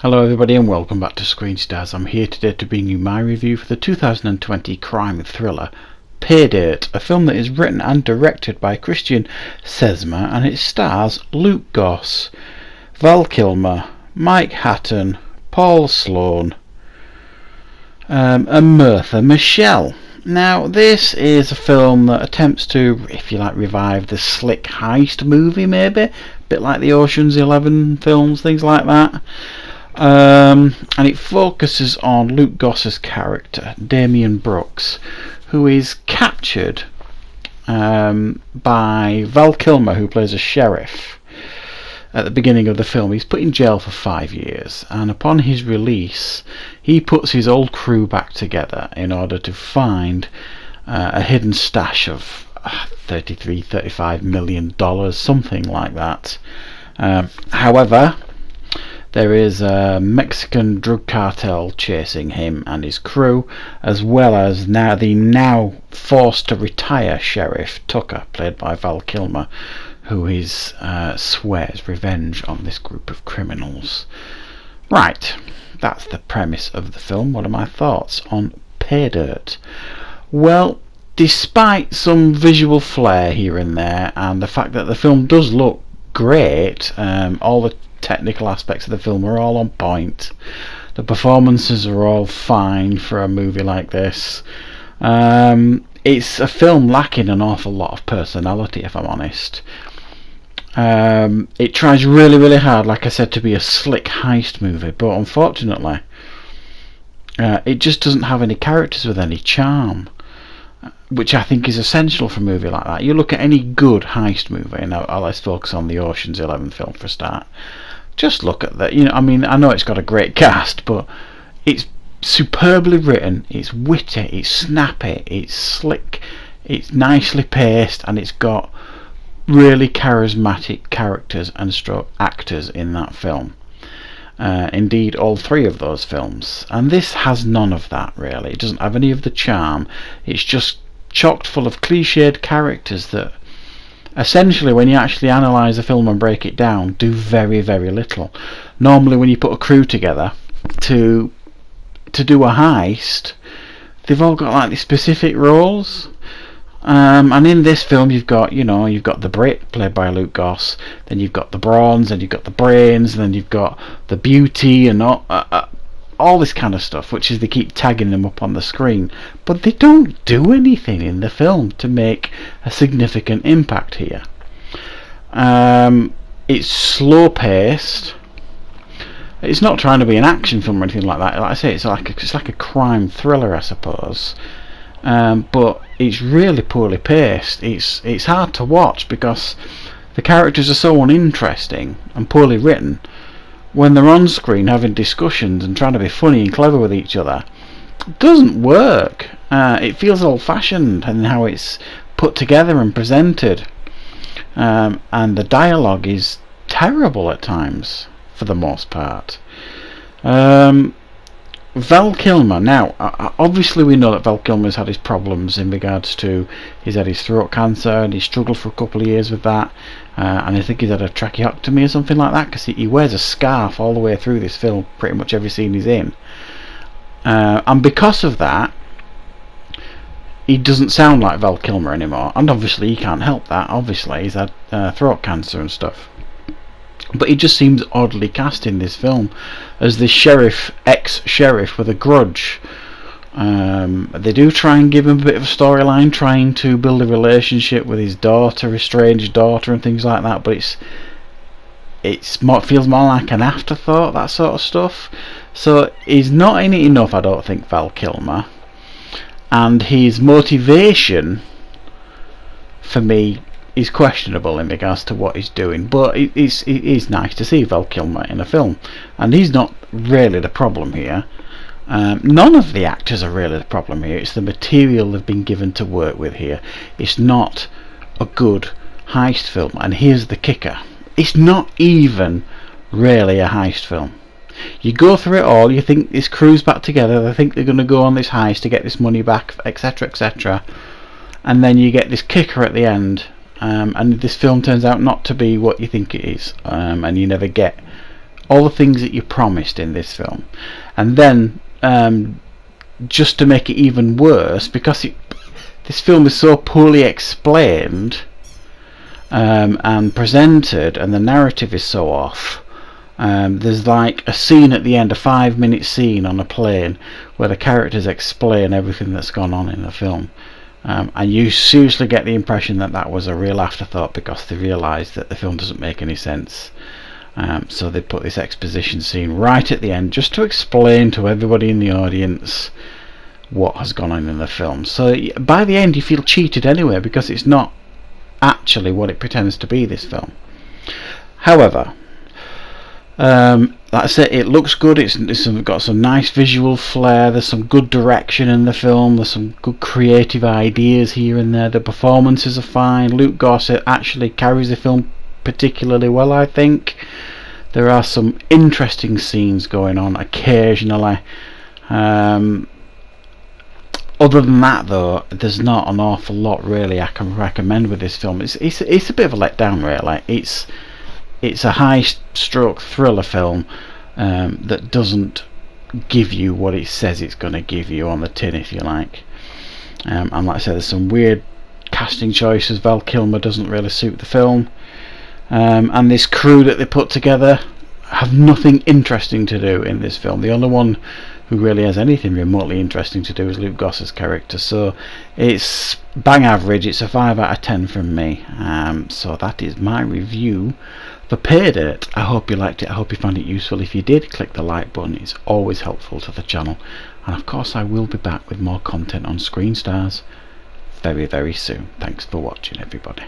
Hello everybody and welcome back to Screen Stars. I'm here today to bring you my review for the 2020 crime thriller Paydirt, a film that is written and directed by Christian Sesma and it stars Luke Goss, Val Kilmer, Mike Hatton, Paul Sloan and Martha Michelle. Now this is a film that attempts to, if you like, revive the slick heist movie, maybe a bit like the Ocean's 11 films, things like that. And it focuses on Luke Goss's character, Damien Brooks, who is captured by Val Kilmer, who plays a sheriff at the beginning of the film. He's put in jail for 5 years, and upon his release he puts his old crew back together in order to find a hidden stash of $35 million, something like that. However, there is a Mexican drug cartel chasing him and his crew, as well as the now forced to retire Sheriff Tucker, played by Val Kilmer, who swears revenge on this group of criminals. Right, that's the premise of the film. What are my thoughts on Paydirt? Well, despite some visual flair here and there, and the fact that the film does look great, all the technical aspects of the film are all on point, the performances are all fine for a movie like this. It's a film lacking an awful lot of personality, if I'm honest. It tries really hard, like I said, to be a slick heist movie, but unfortunately it just doesn't have any characters with any charm, which I think is essential for a movie like that. You look at any good heist movie, and let's focus on the Ocean's 11 film for a start. Just look at that. I mean, I know it's got a great cast, but it's superbly written, it's witty, it's snappy, it's slick, it's nicely paced, and it's got really charismatic characters and actors in that film. Indeed, all three of those films. And this has none of that, really. It doesn't have any of the charm. It's just chocked full of cliched characters that essentially, when you actually analyse a film and break it down, do very little. Normally when you put a crew together to do a heist, they've all got like these specific roles. And in this film you've got the Brit, played by Luke Goss, then you've got the Bronze, and you've got the Brains, and then you've got the Beauty, and all this kind of stuff, which is they keep tagging them up on the screen, but they don't do anything in the film to make a significant impact here. It's slow paced. It's not trying to be an action film or anything like that. Like I say, it's like a crime thriller, I suppose. But it's really poorly paced. It's hard to watch because the characters are so uninteresting and poorly written. When they're on screen having discussions and trying to be funny and clever with each other, it doesn't work. It feels old-fashioned in how it's put together and presented, and the dialogue is terrible at times for the most part. Val Kilmer, now obviously we know that Val Kilmer's had his problems in regards to, he's had his throat cancer and he struggled for a couple of years with that, and I think he's had a tracheotomy or something like that, because he wears a scarf all the way through this film, pretty much every scene he's in, and because of that he doesn't sound like Val Kilmer anymore, and obviously he can't help that. Obviously he's had throat cancer and stuff. But he just seems oddly cast in this film as this ex-sheriff with a grudge. They do try and give him a bit of a storyline, trying to build a relationship with his daughter, estranged daughter, and things like that. But it feels more like an afterthought, that sort of stuff. So he's not in it enough, I don't think, Val Kilmer. And his motivation, for me, is questionable in regards to what he's doing, but it is nice to see Val Kilmer in a film, and he's not really the problem here. None of the actors are really the problem here. It's the material they've been given to work with here. It's not a good heist film, and here's the kicker: it's not even really a heist film. You go through it all, you think this crew's back together, they think they're going to go on this heist to get this money back, etc, and then you get this kicker at the end. And this film turns out not to be what you think it is, and you never get all the things that you promised in this film. And then just to make it even worse, because this film is so poorly explained and presented, and the narrative is so off. There's like a scene at the end, a 5-minute scene on a plane, where the characters explain everything that's gone on in the film, and you seriously get the impression that that was a real afterthought because they realised that the film doesn't make any sense. So they put this exposition scene right at the end just to explain to everybody in the audience what has gone on in the film. So by the end you feel cheated anyway, because it's not actually what it pretends to be, this film. However, like I said, it looks good. It's got some nice visual flair. There's some good direction in the film. There's some good creative ideas here and there. The performances are fine. Luke Goss actually carries the film particularly well, I think. There are some interesting scenes going on occasionally. Other than that, though, there's not an awful lot really I can recommend with this film. It's a bit of a letdown, really. It's a high-stroke thriller film that doesn't give you what it says it's going to give you on the tin, if you like. And like I said, there's some weird casting choices. Val Kilmer doesn't really suit the film. And this crew that they put together have nothing interesting to do in this film. The only one who really has anything remotely interesting to do is Luke Goss's character. So it's bang average. It's a 5 out of 10 from me. So that is my review for Paydirt. I hope you liked it. I hope you found it useful. If you did, click the like button. It's always helpful to the channel. And of course I will be back with more content on Screen Stars very, very soon. Thanks for watching, everybody.